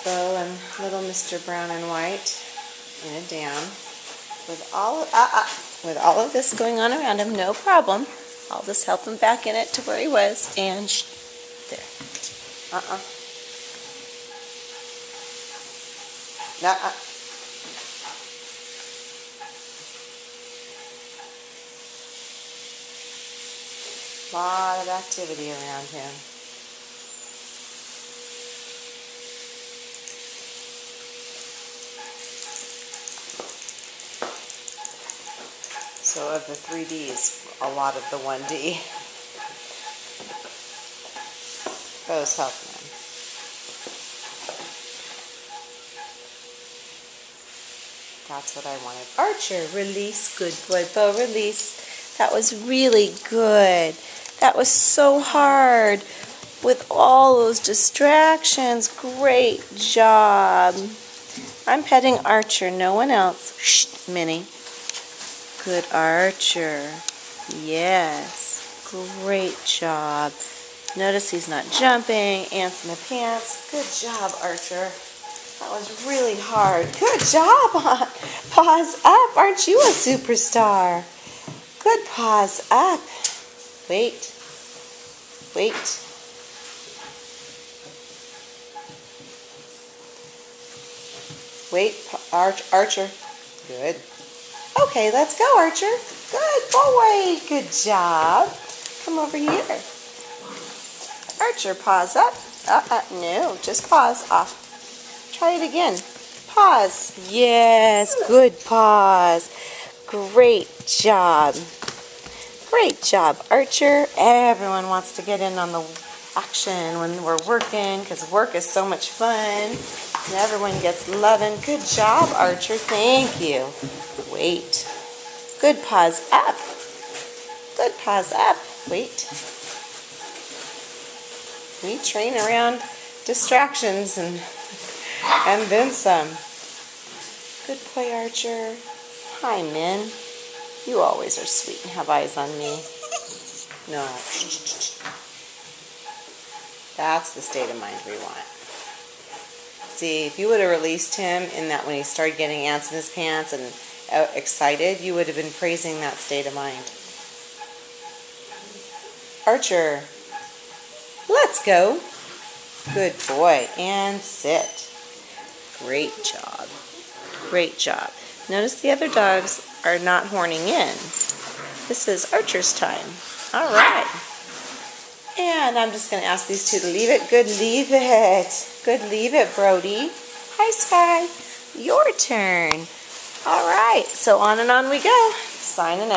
Bo and little Mr. Brown and White in a down. With all of this going on around him, no problem. I'll just help him back in it to where he was. And there. Lot of activity around him. So of the 3Ds, a lot of the 1D. Bo's helping him. That's what I wanted. Archer, release. Good boy, Bo, release. That was really good. That was so hard with all those distractions. Great job. I'm petting Archer, no one else. Shh, Minnie. Good Archer. Yes. Great job. Notice he's not jumping. Ants in the pants. Good job, Archer. That was really hard. Good job. Paws up. Aren't you a superstar? Good paws up. Wait. Wait. Wait, Archer. Good. Okay, let's go, Archer. Good boy. Good job. Come over here. Archer, paws up. No, just paws off. Try it again. Pause. Yes, good pause. Great job. Great job, Archer. Everyone wants to get in on the action when we're working because work is so much fun. And everyone gets loving. Good job, Archer. Thank you. Wait. Good pause up. Good pause up. Wait. We train around distractions and then some. Good boy, Archer. Hi, Min. You always are sweet and have eyes on me. No. That's the state of mind we want. See, if you would have released him in that when he started getting ants in his pants and excited, you would have been praising that state of mind. Archer, let's go. Good boy. And sit. Great job. Great job. Notice the other dogs are not horning in. This is Archer's time. All right. And I'm just going to ask these two to leave it. Good, leave it. Good, leave it, Brody. Hi, Sky. Your turn. All right. So on and on we go. Signing out.